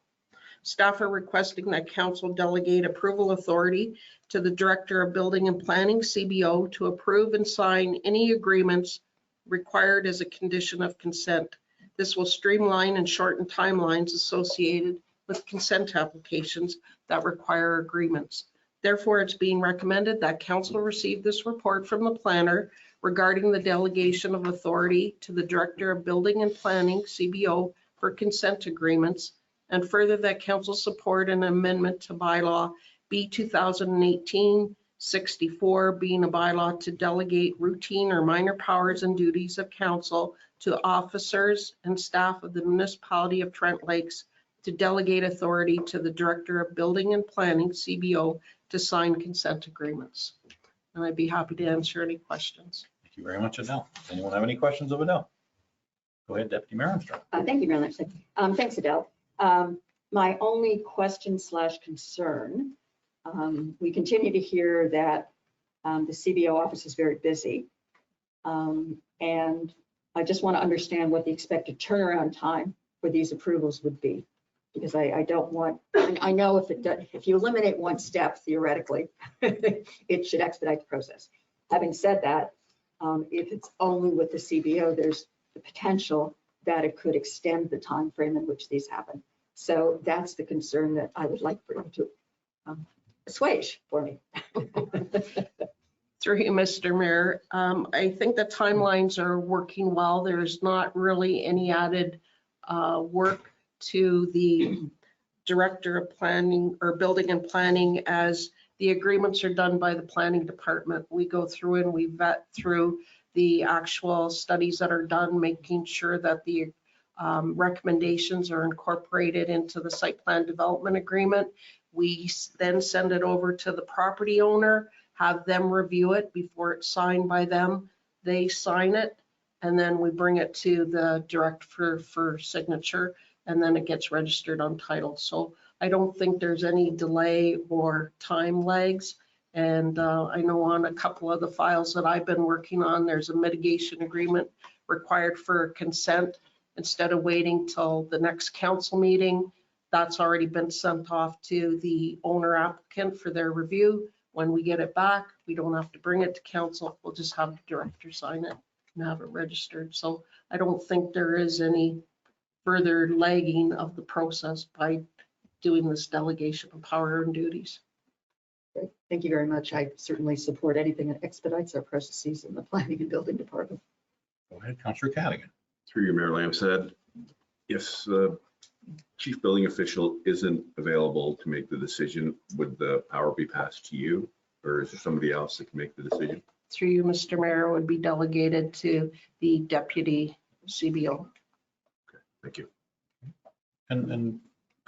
Staff are requesting that council delegate approval authority to the Director of Building and Planning, CBO, to approve and sign any agreements required as a condition of consent. This will streamline and shorten timelines associated with consent applications that require agreements. Therefore, it's being recommended that council receive this report from the planner regarding the delegation of authority to the Director of Building and Planning, CBO, for consent agreements, and further that council support an amendment to bylaw B 2018-64, being a bylaw to delegate routine or minor powers and duties of council to officers and staff of the Municipality of Trent Lakes to delegate authority to the Director of Building and Planning, CBO, to sign consent agreements. And I'd be happy to answer any questions. Thank you very much, Adele. Does anyone have any questions of Adele? Go ahead, Deputy Mayor Armstrong. Thank you, Mayor Lanza. Thanks, Adele. My only question / concern, we continue to hear that the CBO office is very busy. And I just want to understand what the expected turnaround time for these approvals would be. Because I don't want, I know if you eliminate one step, theoretically, it should expedite the process. Having said that, if it's only with the CBO, there's the potential that it could extend the time frame in which these happen. So that's the concern that I would like for you to assuage for me. Through you, Mr. Mayor, I think the timelines are working well. There's not really any added work to the Director of Planning or Building and Planning, as the agreements are done by the planning department. We go through and we vet through the actual studies that are done, making sure that the recommendations are incorporated into the site plan development agreement. We then send it over to the property owner, have them review it before it's signed by them. They sign it, and then we bring it to the director for signature, and then it gets registered on title. So I don't think there's any delay or time lags. And I know on a couple of the files that I've been working on, there's a mitigation agreement required for consent. Instead of waiting till the next council meeting, that's already been sent off to the owner applicant for their review. When we get it back, we don't have to bring it to council. We'll just have the director sign it and have it registered. So I don't think there is any further lagging of the process by doing this delegation of power and duties. Great. Thank you very much. I certainly support anything that expedites our processes in the planning and building department. Go ahead, Councillor Cadigan. Through you, Mayor Lamb, if the chief building official isn't available to make the decision, would the power be passed to you, or is there somebody else that can make the decision? Through you, Mr. Mayor, would be delegated to the deputy CBO. Thank you. And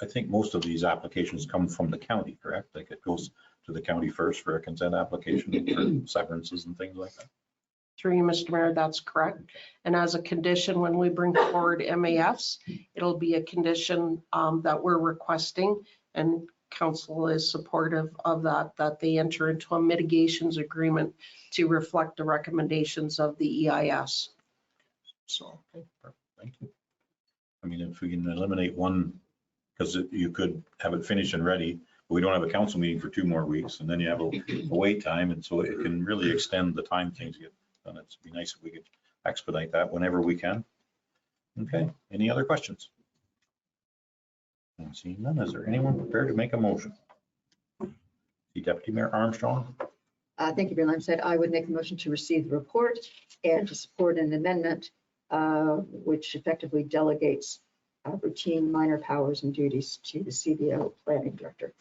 I think most of these applications come from the county, correct? Like it goes to the county first for a consent application for severances and things like that. Through you, Mr. Mayor, that's correct. And as a condition, when we bring forward MAFs, it'll be a condition that we're requesting, and council is supportive of that they enter into a mitigations agreement to reflect the recommendations of the EIS. So, okay, perfect. Thank you. I mean, if we can eliminate one because you could have it finished and ready, but we don't have a council meeting for 2 more weeks, and then you have a wait time, and so it can really extend the time things get done. It'd be nice if we could expedite that whenever we can. Okay, any other questions? Seeing none, is there anyone prepared to make a motion? The Deputy Mayor Armstrong. Thank you, Mayor Lamb. I would make a motion to receive the report and to support an amendment which effectively delegates routine minor powers and duties to the CBO planning director.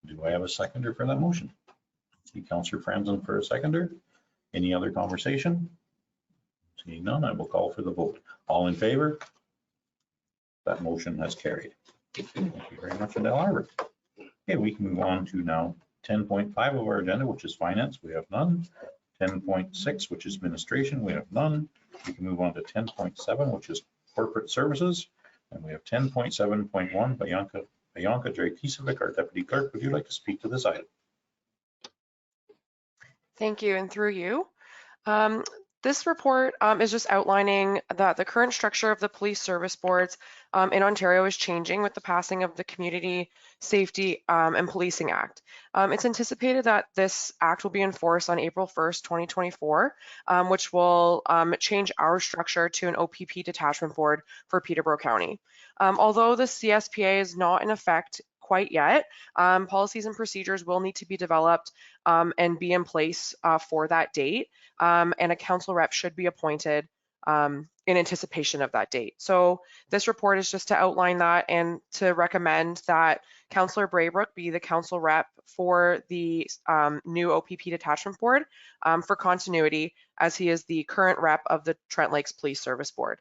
Do I have a seconder for that motion? See Councillor Franzen for a seconder. Any other conversation? Seeing none, I will call for the vote. All in favor? That motion has carried. Thank you very much, Adele Arbor. Okay, we can move on to now 10.5 of our agenda, which is finance. We have none. 10.6, which is administration. We have none. We can move on to 10.7, which is corporate services. And we have 10.7.1, Bianca Dragkisevic, our deputy clerk. Would you like to speak to this item? Thank you, and through you. This report is just outlining that the current structure of the police service boards in Ontario is changing with the passing of the Community Safety and Policing Act. It's anticipated that this act will be enforced on April 1st, 2024, which will change our structure to an OPP detachment board for Peterborough County. Although the CSPA is not in effect quite yet, policies and procedures will need to be developed and be in place for that date. And a council rep should be appointed in anticipation of that date. So this report is just to outline that and to recommend that Councillor Braybrook be the council rep for the new OPP detachment board for continuity, as he is the current rep of the Trent Lakes Police Service Board.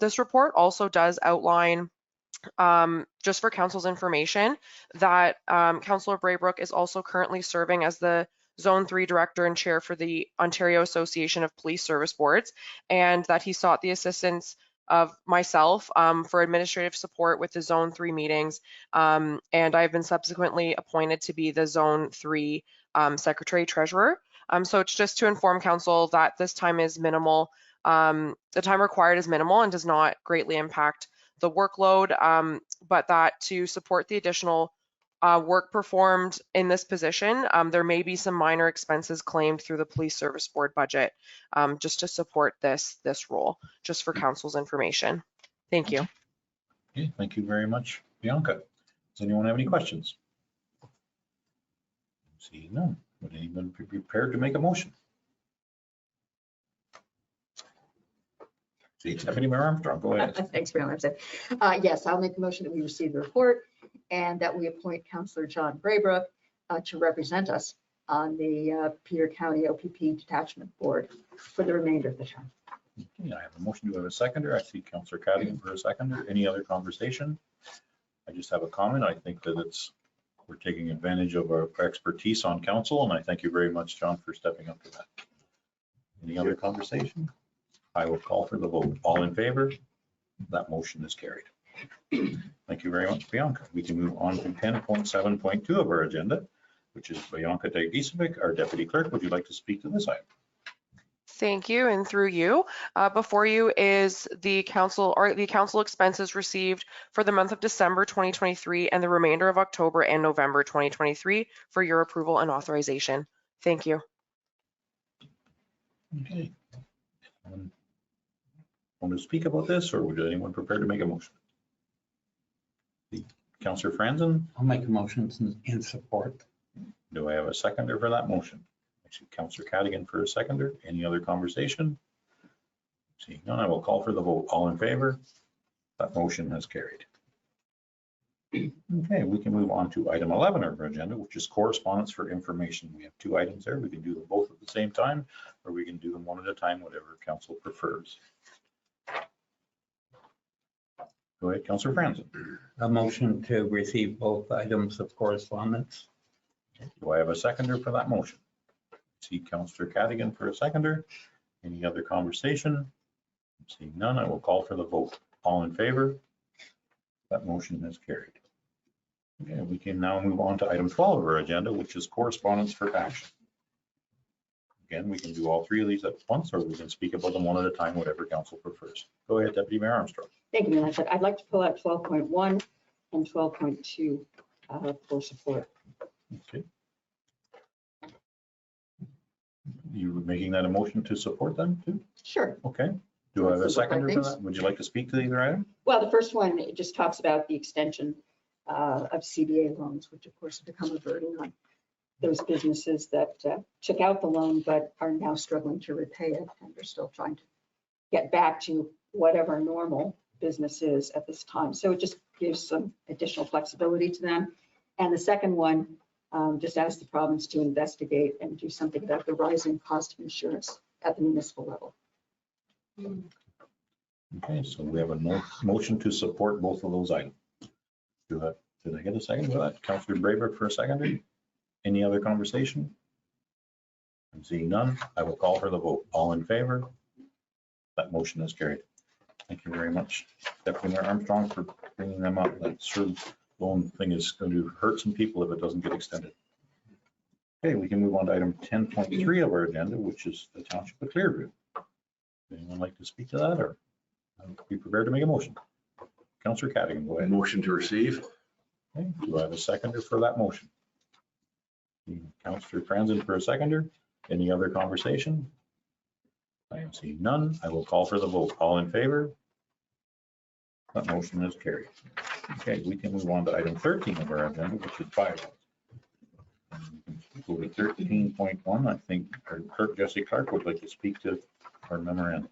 This report also does outline, just for council's information, that Councillor Braybrook is also currently serving as the Zone 3 Director and Chair for the Ontario Association of Police Service Boards, and that he sought the assistance of myself for administrative support with the Zone 3 meetings, and I've been subsequently appointed to be the Zone 3 Secretary Treasurer. So it's just to inform council that this time is minimal. The time required is minimal and does not greatly impact the workload, but that to support the additional work performed in this position, there may be some minor expenses claimed through the police service board budget, just to support this role, just for council's information. Thank you. Okay, thank you very much, Bianca. Does anyone have any questions? Seeing none, would anyone be prepared to make a motion? See, Deputy Mayor Armstrong, go ahead. Thanks, Mayor Lamb. Yes, I'll make the motion that we receive the report and that we appoint Councillor John Braybrook to represent us on the Peter County OPP Detachment Board for the remainder of the term. Okay, I have a motion. Do I have a seconder? I see Councillor Cadigan for a seconder. Any other conversation? I just have a comment. I think that we're taking advantage of our expertise on council, and I thank you very much, John, for stepping up to that. Any other conversation? I will call for the vote. All in favor? That motion is carried. Thank you very much, Bianca. We can move on to 10.7.2 of our agenda, which is Bianca Dragkisevic, our deputy clerk. Would you like to speak to this item? Thank you, and through you. Before you is the council expenses received for the month of December 2023 and the remainder of October and November 2023 for your approval and authorization. Thank you. Okay. Want to speak about this, or would anyone prepare to make a motion? Councillor Franzen? I'll make a motion in support. Do I have a seconder for that motion? I see Councillor Cadigan for a seconder. Any other conversation? Seeing none, I will call for the vote. All in favor? That motion has carried. Okay, we can move on to item 11 of our agenda, which is correspondence for information. We have 2 items there. We can do them both at the same time, or we can do them one at a time, whatever council prefers. Go ahead, Councillor Franzen. A motion to receive both items of correspondence. Do I have a seconder for that motion? See Councillor Cadigan for a seconder. Any other conversation? Seeing none, I will call for the vote. All in favor? That motion has carried. Okay, we can now move on to item 12 of our agenda, which is correspondence for action. Again, we can do all 3 of these at once, or we can speak about them one at a time, whatever council prefers. Go ahead, Deputy Mayor Armstrong. Thank you, Melissa. I'd like to pull out 12.1 and 12.2 for support. Okay. You were making that a motion to support them too? Sure. Okay. Do I have a That's the seconder for things. that? Would you like to speak to either item? Well, the first one, it just talks about the extension of CBA loans, which of course have become a burden on those businesses that took out the loan but are now struggling to repay it, and they're still trying to get back to whatever normal business is at this time. So it just gives some additional flexibility to them. And the second one, just asks the province to investigate and do something about the rising cost of insurance at the municipal level. Okay, so we have a motion to support both of those items. Did I get a second for that? Councillor Braybrick for a seconder? Any other conversation? I'm seeing none. I will call for the vote. All in favor? That motion is carried. Thank you very much, Deputy Mayor Armstrong, for bringing them up. That sure loan thing is going to hurt some people if it doesn't get extended. Okay, we can move on to item 10.3 of our agenda, which is the Township of Clearview. Anyone like to speak to that, or be prepared to make a motion? Councillor Cadigan, go ahead. Motion to receive. Okay, do I have a seconder for that motion? Councillor Franzen for a seconder. Any other conversation? I am seeing none. I will call for the vote. All in favor? That motion is carried. Okay, we can move on to item 13 of our agenda, which is bylaws. Go to 13.1. I think our clerk, Jesse Clark, would like to speak to our memorandum.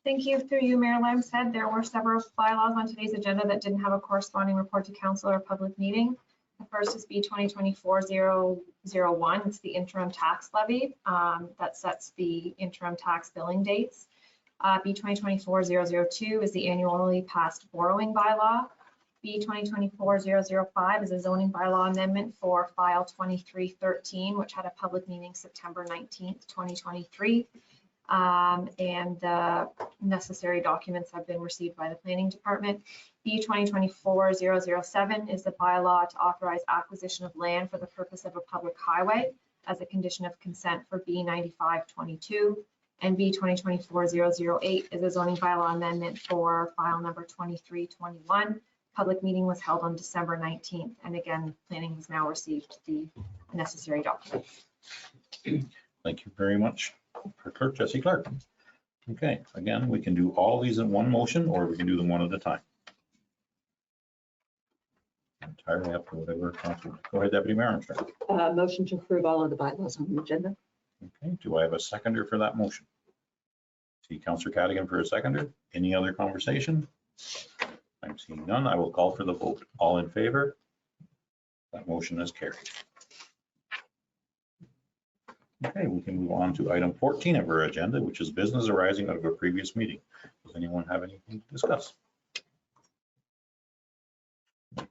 Thank you. Through you, Mayor Lamstead. There were several bylaws on today's agenda that didn't have a corresponding report to council or public meeting. The first is B 2024-001. It's the interim tax levy that sets the interim tax billing dates. B 2024-002 is the annually passed borrowing bylaw. B 2024-005 is a zoning bylaw amendment for file 2313, which had a public meeting September 19th, 2023. And the necessary documents have been received by the planning department. B 2024-007 is the bylaw to authorize acquisition of land for the purpose of a public highway as a condition of consent for B 9522. And B 2024-008 is a zoning bylaw amendment for file number 2321. Public meeting was held on December 19th. And again, planning has now received the necessary documents. Thank you very much, Clerk Jesse Clark. Okay, again, we can do all these in one motion, or we can do them one at a time. Entirely up to whatever. Go ahead, Deputy Mayor Armstrong. Motion to approve all of the bylaws on the agenda. Okay, do I have a seconder for that motion? See Councillor Cadigan for a seconder. Any other conversation? I'm seeing none. I will call for the vote. All in favor? That motion is carried. Okay, we can move on to item 14 of our agenda, which is business arising out of a previous meeting. Does anyone have anything to discuss?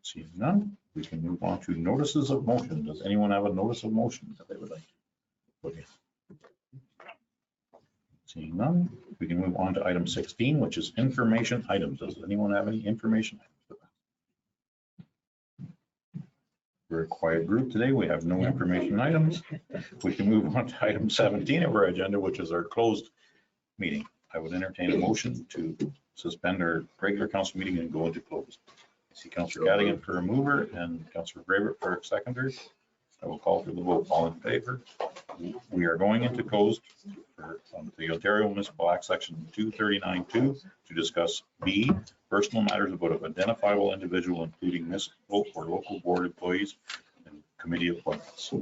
Seeing none, we can move on to notices of motion. Does anyone have a notice of motion that they would like to put in? Seeing none, we can move on to item 16, which is information items. Does anyone have any information items for that? We're a quiet group today. We have no information items. We can move on to item 17 of our agenda, which is our closed meeting. I would entertain a motion to suspend our regular council meeting and go into closed. I see Councillor Cadigan for a mover and Councillor Braver for a seconder. I will call for the vote. All in favor? We are going into closed for the Ontario Municipal Act Section 239.2 to discuss B, personal matters about an identifiable individual, including municipal or local board employees and committee appointments.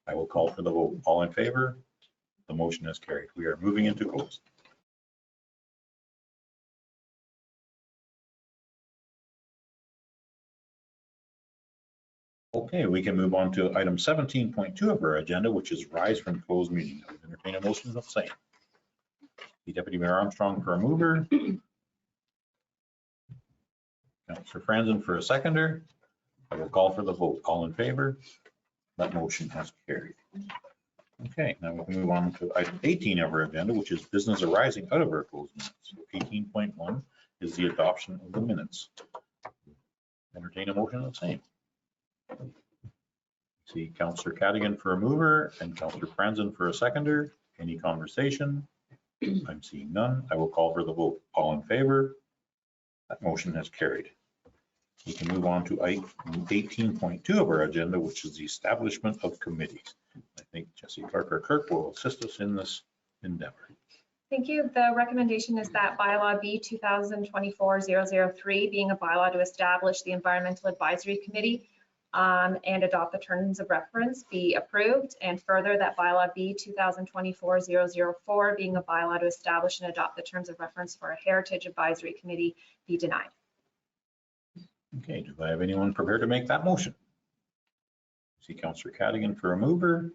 I will call for the vote. All in favor? The motion is carried. We are moving into closed. Okay, we can move on to item 17.2 of our agenda, which is rise from closed meeting. I would entertain a motion of same. The Deputy Mayor Armstrong for a mover. Councillor Franzen for a seconder. I will call for the vote. All in favor? That motion has carried. Okay, now we can move on to item 18 of our agenda, which is business arising out of our closed minutes. So 18.1 is the adoption of the minutes. Entertain a motion of the same. See Councillor Cadigan for a mover and Councillor Franzen for a seconder. Any conversation? I'm seeing none. I will call for the vote. All in favor? That motion has carried. We can move on to item 18.2 of our agenda, which is the establishment of committees. I think Jesse Clark, our clerk, will assist us in this endeavor. Thank you. The recommendation is that bylaw B 2024-003, being a bylaw to establish the Environmental Advisory Committee and adopt the terms of reference, be approved. And further, that bylaw B 2024-004, being a bylaw to establish and adopt the terms of reference for a Heritage Advisory Committee, be denied. Okay, do I have anyone prepared to make that motion? See Councillor Cadigan for a mover.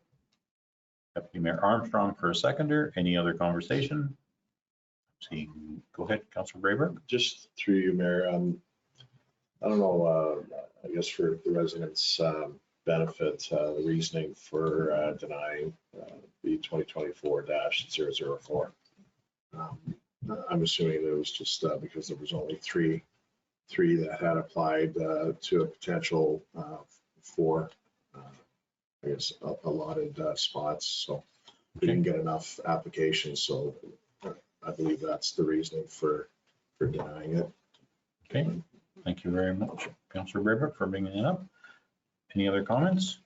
Deputy Mayor Armstrong for a seconder. Any other conversation? See, go ahead, Councillor Braber. Just through you, Mayor, I don't know, I guess for the residents' benefit, the reasoning for denying the 2024-004. I'm assuming it was just because there was only three that had applied to a potential four, I guess, allotted spots. So we didn't get enough applications. So I believe that's the reasoning for denying it. Okay, thank you very much, Councillor Braber, for bringing it up. Any other comments?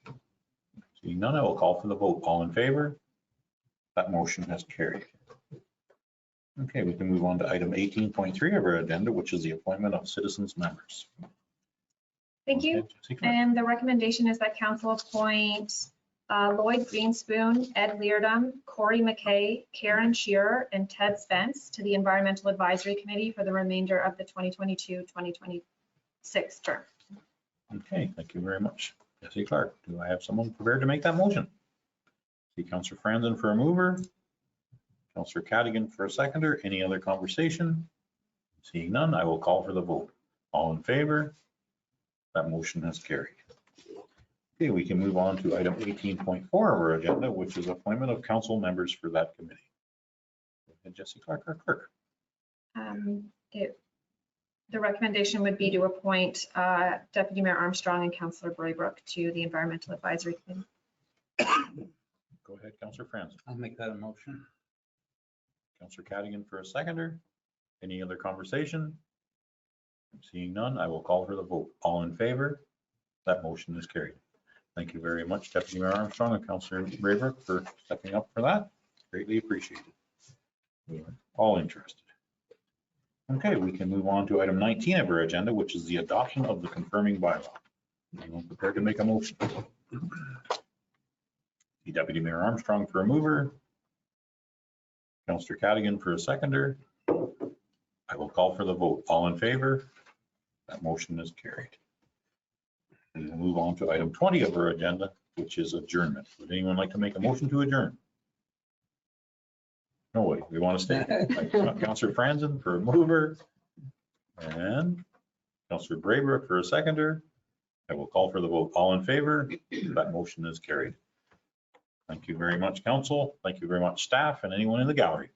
Seeing none, I will call for the vote. All in favor? That motion has carried. Okay, we can move on to item 18.3 of our agenda, which is the appointment of citizens members. Thank you. And the recommendation is that council appoint Lloyd Greenspoon, Ed Leardom, Corey McKay, Karen Shearer, and Ted Spence to the Environmental Advisory Committee for the remainder of the 2022-2026 term. Okay, thank you very much. Jesse Clark, do I have someone prepared to make that motion? See Councillor Franzen for a mover. Councillor Cadigan for a seconder. Any other conversation? Seeing none, I will call for the vote. All in favor? That motion has carried. Okay, we can move on to item 18.4 of our agenda, which is appointment of council members for that committee. And Jesse Clark, our clerk. The recommendation would be to appoint Deputy Mayor Armstrong and Councillor Braybrook to the Environmental Advisory Committee. Go ahead, Councillor Franzen. I'll make that a motion. Councillor Cadigan for a seconder. Any other conversation? Seeing none, I will call for the vote. All in favor? That motion is carried. Thank you very much, Deputy Mayor Armstrong and Councillor Braybrook, for stepping up for that. Greatly appreciated. We are all interested. Okay, we can move on to item 19 of our agenda, which is the adoption of the confirming bylaw. Anyone prepared to make a motion? The Deputy Mayor Armstrong for a mover. Councillor Cadigan for a seconder. I will call for the vote. All in favor? That motion is carried. We will move on to item 20 of our agenda, which is adjournment. Would anyone like to make a motion to adjourn? No way, we want to stay. Councillor Franzen for a mover and Councillor Braybrook for a seconder. I will call for the vote. All in favor? That motion is carried. Thank you very much, council. Thank you very much, staff, and anyone in the gallery.